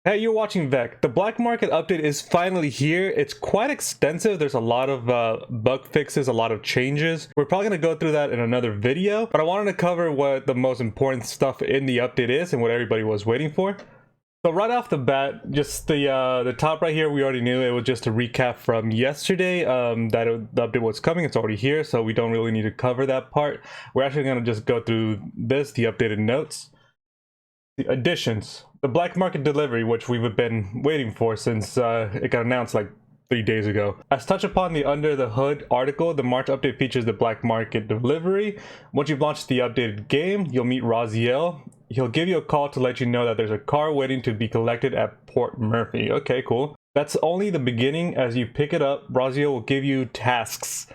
Hey, you're watching Vek. The black market update is finally here. It's quite extensive. There's a lot of bug fixes, a lot of changes. We're probably going to go through that in another video, but I wanted to cover what the most important stuff in the update is and what everybody was waiting for. So right off the bat, just the top right here, we already knew. It was just a recap from yesterday that the update was coming. It's already here, so we don't really need to cover that part. We're actually going to just go through this, the updated notes. The additions. The black market delivery, which we've been waiting for since it got announced like 3 days ago. As touched upon the Under the Hood article, the March update features the black market delivery. Once you've launched the updated game, you'll meet Raziel. He'll give you a call to let you know that there's a car waiting to be collected at Port Murphy. Okay, cool. That's only the beginning. As you pick it up, Raziel will give you tasks.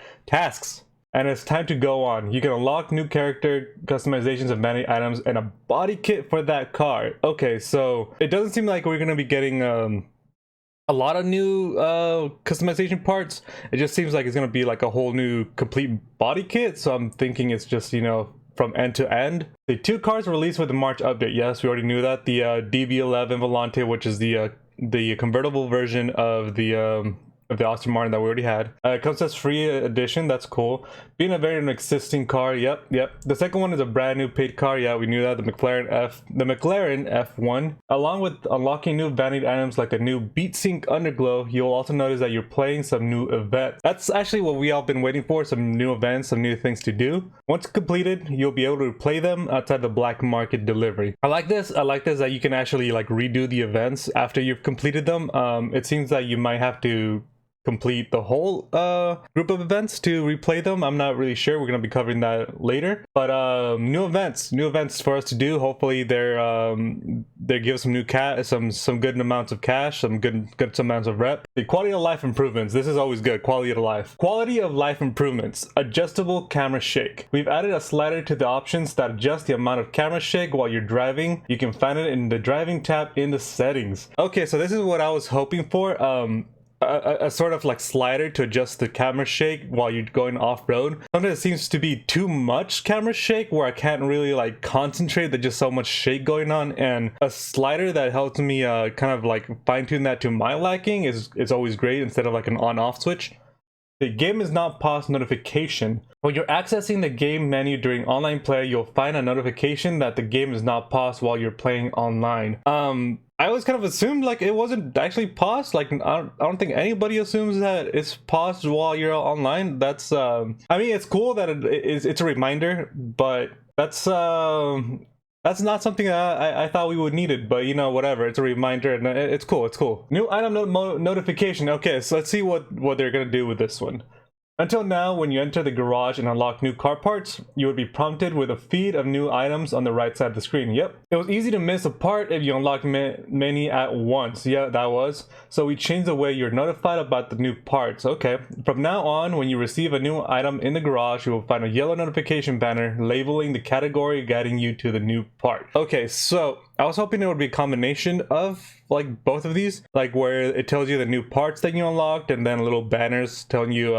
And it's time to go on. You can unlock new character customizations of vanity items and a body kit for that car. Okay, so it doesn't seem like we're gonna be getting a lot of new customization parts. It just seems like it's gonna be like a whole new complete body kit. So I'm thinking it's just, you know, from end to end. The 2 cars released with the March update. Yes, we already knew that. The DB11 Volante, which is the convertible version of the Aston Martin that we already had. It comes as free edition. That's cool. Being a very existing car. Yep. The second one is a brand new paid car. Yeah, we knew that. The McLaren F1. Along with unlocking new vanity items like a new Beat Sync Underglow, you'll also notice that you're playing some new events. That's actually what we all been waiting for. Some new events, some new things to do. Once completed, you'll be able to play them outside the black market delivery. I like this that you can actually like redo the events after you've completed them. It seems that you might have to complete the whole group of events to replay them. I'm not really sure. We're going to be covering that later. But new events for us to do. Hopefully they give us some new cash, some good amounts of cash, some good amounts of rep. The quality of life improvements. This is always good. Quality of life improvements. Adjustable camera shake. We've added a slider to the options that adjust the amount of camera shake while you're driving. You can find it in the driving tab in the settings. Okay, so this is what I was hoping for. A sort of like slider to adjust the camera shake while you're going off-road. Sometimes it seems to be too much camera shake where I can't really like concentrate. There's just so much shake going on, and a slider that helps me kind of like fine-tune that to my liking is always great instead of like an on-off switch. The game is not paused notification. When you're accessing the game menu during online play, you'll find a notification that the game is not paused while you're playing online. I always kind of assumed like it wasn't actually paused. Like I don't think anybody assumes that it's paused while you're online. That's I mean, it's cool that it's a reminder, but that's not something that I thought we would need it, but you know, whatever. It's a reminder and it's cool. New item notification. Okay, so let's see what they're gonna do with this one. Until now, when you enter the garage and unlock new car parts, you would be prompted with a feed of new items on the right side of the screen. Yep. It was easy to miss a part if you unlocked many at once. Yeah, that was. So we changed the way you're notified about the new parts. Okay. From now on, when you receive a new item in the garage, you will find a yellow notification banner labeling the category guiding you to the new part. Okay, so I was hoping it would be a combination of like both of these, like where it tells you the new parts that you unlocked and then little banners telling you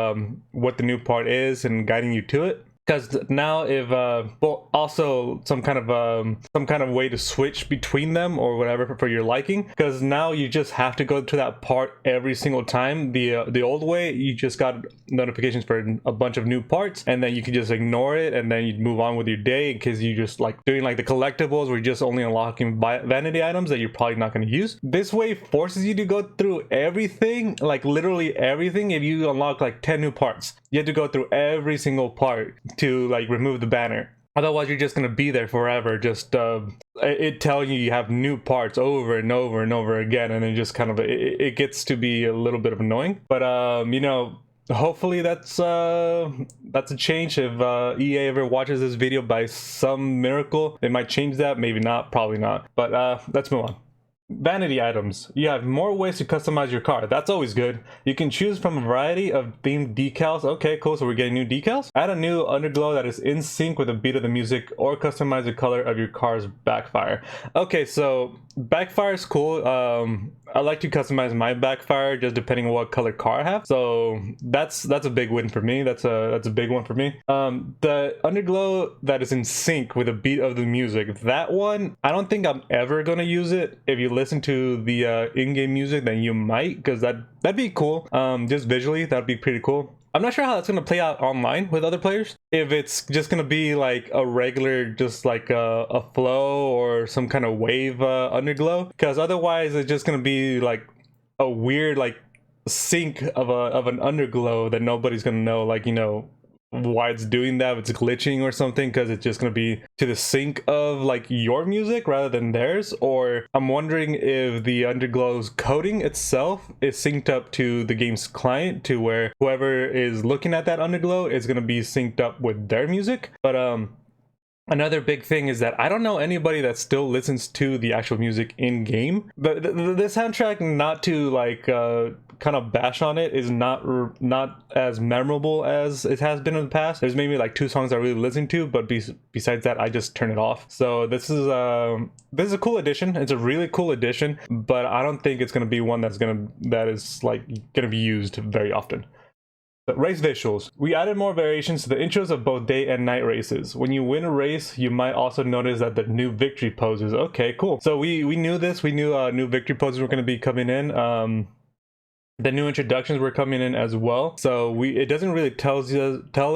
what the new part is and guiding you to it. Because now if well, also some kind of way to switch between them or whatever for your liking, because now you just have to go to that part every single time. The old way, you just got notifications for a bunch of new parts and then you can just ignore it and then you move on with your day, because you just like doing like the collectibles where you're just only unlocking vanity items that you're probably not going to use. This way forces you to go through everything, like literally everything. If you unlock like 10 new parts, you have to go through every single part to like remove the banner. Otherwise you're just gonna be there forever, just it telling you have new parts over and over and over again, and then just kind of it gets to be a little bit of annoying. But you know, hopefully that's a change. If EA ever watches this video by some miracle, they might change that. Maybe not, probably not, but let's move on. Vanity items. You have more ways to customize your car. That's always good. You can choose from a variety of themed decals. Okay, cool. So we're getting new decals. Add a new underglow that is in sync with the beat of the music, or customize the color of your car's backfire. Okay, so backfire is cool. I like to customize my backfire just depending on what color car I have. So that's a big win for me. That's a big one for me. The underglow that is in sync with the beat of the music, that one, I don't think I'm ever gonna use it. If you listen to the in-game music, then you might, because that'd be cool. Just visually, that'd be pretty cool. I'm not sure how that's going to play out online with other players. If it's just going to be like a regular, just like a flow or some kind of wave underglow. Because otherwise it's just going to be like a weird like sync of an underglow that nobody's going to know, like, you know, why it's doing that, if it's glitching or something, because it's just going to be to the sync of like your music rather than theirs. Or I'm wondering if the underglow's coding itself is synced up to the game's client, to where whoever is looking at that underglow is going to be synced up with their music. But another big thing is that I don't know anybody that still listens to the actual music in game. The soundtrack, not to like kind of bash on it, is not as memorable as it has been in the past. There's maybe like 2 songs I really listen to, but besides that, I just turn it off. So this is a cool addition. It's a really cool addition, but I don't think it's gonna be one that is like gonna be used very often. Race visuals. We added more variations to the intros of both day and night races. When you win a race, you might also notice that the new victory poses. Okay, cool. So we knew this. We knew new victory poses were going to be coming in. The new introductions were coming in as well. So it doesn't really tell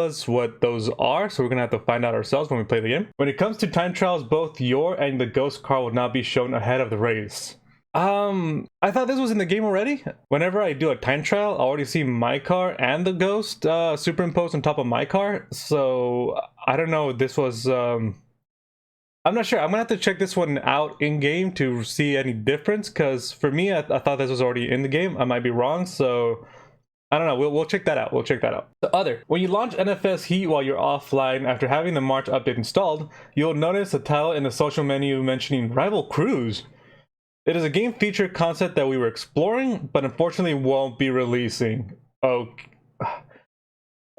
us what those are. So we're gonna have to find out ourselves when we play the game. When it comes to time trials, both your and the ghost car will not be shown ahead of the race. I thought this was in the game already. Whenever I do a time trial, I already see my car and the ghost superimposed on top of my car. So I don't know if this was I'm not sure. I'm gonna have to check this one out in game to see any difference, because for me, I thought this was already in the game. I might be wrong, so I don't know. We'll check that out. We'll check that out. The other, when you launch NFS Heat while you're offline after having the March update installed, you'll notice a title in the social menu mentioning Rival Cruise. It is a game feature concept that we were exploring, but unfortunately won't be releasing.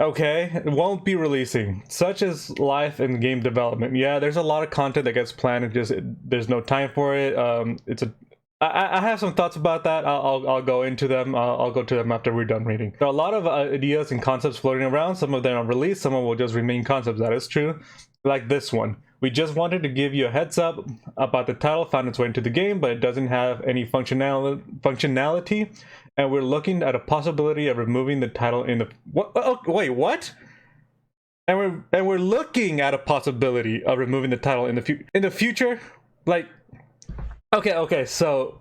Okay, it won't be releasing. Such as life in game development. Yeah, there's a lot of content that gets planned and there's no time for it. I have some thoughts about that. I'll go into them. I'll go to them after we're done reading. There are a lot of ideas and concepts floating around. Some of them are released, some of them will just remain concepts. That is true. Like this one. We just wanted to give you a heads up about the title found its way into the game, but it doesn't have any functionality, and we're looking at a possibility of removing the title in the wait, what? And we're looking at a possibility of removing the title in the future. Like, okay, so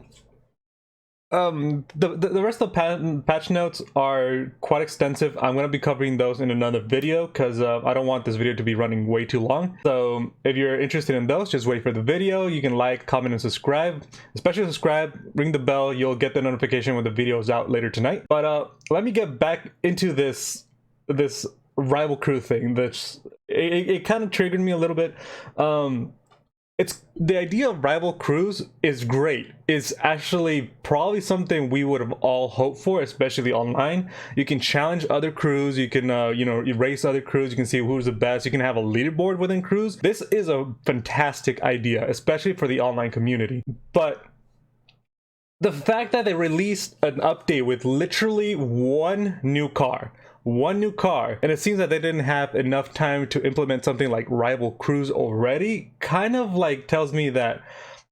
the rest of the patch notes are quite extensive. I'm going to be covering those in another video, because I don't want this video to be running way too long. So if you're interested in those, just wait for the video. You can like, comment, and subscribe. Especially subscribe, ring the bell. You'll get the notification when the video is out later tonight. But let me get back into this rival crew thing. It kind of triggered me a little bit. It's the idea of rival crews is great. It's actually probably something we would have all hoped for, especially online. You can challenge other crews. You can race other crews. You can see who's the best. You can have a leaderboard within crews. This is a fantastic idea, especially for the online community. But the fact that they released an update with literally one new car, and it seems that they didn't have enough time to implement something like rival crews already, kind of like tells me that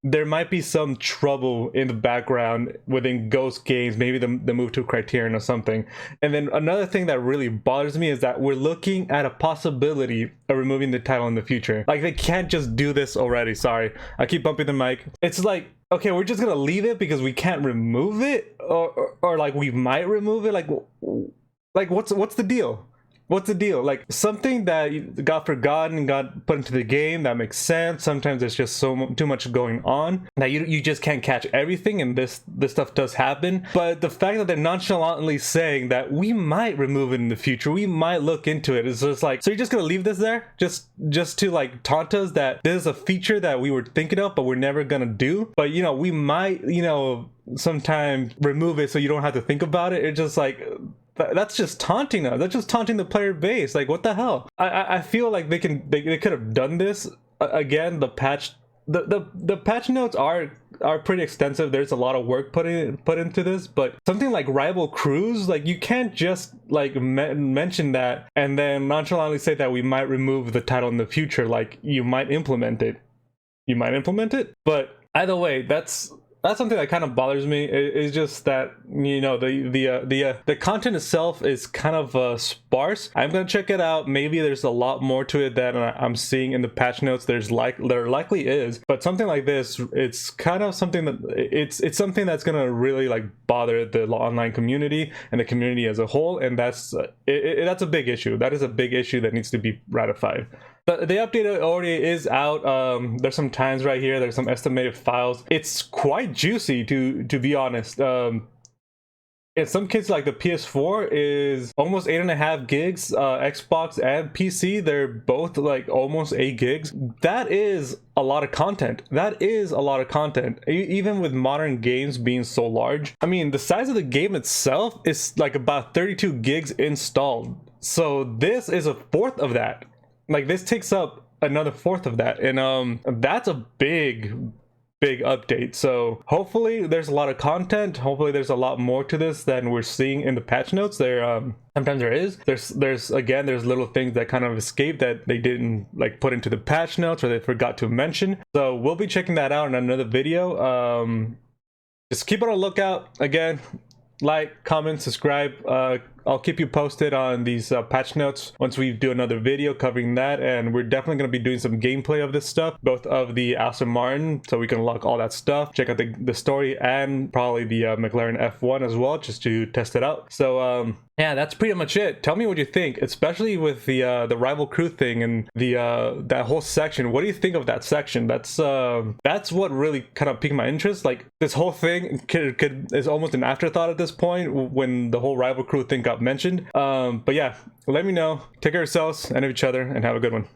there might be some trouble in the background within Ghost Games, maybe the move to Criterion or something. And then another thing that really bothers me is that we're looking at a possibility of removing the title in the future. Like, they can't just do this already. Sorry, I keep bumping the mic. It's like, okay, we're just gonna leave it because we can't remove it, or like we might remove it. Like what's the deal? What's the deal? Like, something that got forgotten and got put into the game, that makes sense. Sometimes there's just too much going on that you just can't catch everything, and this stuff does happen. But the fact that they're nonchalantly saying that we might remove it in the future, we might look into it, is just like, so you're just gonna leave this there just to like taunt us that this is a feature that we were thinking of but we're never gonna do, but we might sometime remove it so you don't have to think about it. It's just like, that's just taunting us. That's just taunting the player base. Like, what the hell? I feel like they could have done this again. The patch notes are are pretty extensive. There's a lot of work put into this, but something like rival crews, like you can't just like mention that and then nonchalantly say that we might remove the title in the future. Like you might implement it, but either way, that's something that kind of bothers me. It's just that, you know, the content itself is kind of sparse. I'm gonna check it out. Maybe there's a lot more to it that I'm seeing in the patch notes. There likely is, but something like this, it's kind of something that it's something that's gonna really like bother the online community and the community as a whole, and that's a big issue. That is a big issue that needs to be ratified. The update already is out. There's some times right here. There's some estimated files. It's quite juicy, to be honest. In some cases, like the PS4 is almost 8.5 gigs. Xbox and PC, they're both like almost 8 gigs. That is a lot of content. Even with modern games being so large. I mean, the size of the game itself is like about 32 gigs installed. So this is a fourth of that. Like this takes up another fourth of that, and that's a big update. So hopefully there's a lot of content. Hopefully there's a lot more to this than we're seeing in the patch notes. Sometimes there is. There's little things that kind of escape that they didn't like put into the patch notes or they forgot to mention. So we'll be checking that out in another video. Just keep on a lookout. Again, like, comment, subscribe. I'll keep you posted on these patch notes once we do another video covering that, and we're definitely going to be doing some gameplay of this stuff, both of the Aston Martin, so we can unlock all that stuff, check out the story, and probably the McLaren F1 as well, just to test it out. So yeah, that's pretty much it. Tell me what you think, especially with the rival crew thing and that whole section. What do you think of that section? That's what really kind of piqued my interest. Like this whole thing is almost an afterthought at this point when the whole rival crew thing got mentioned. But yeah, let me know. Take care of yourselves and of each other, and have a good one.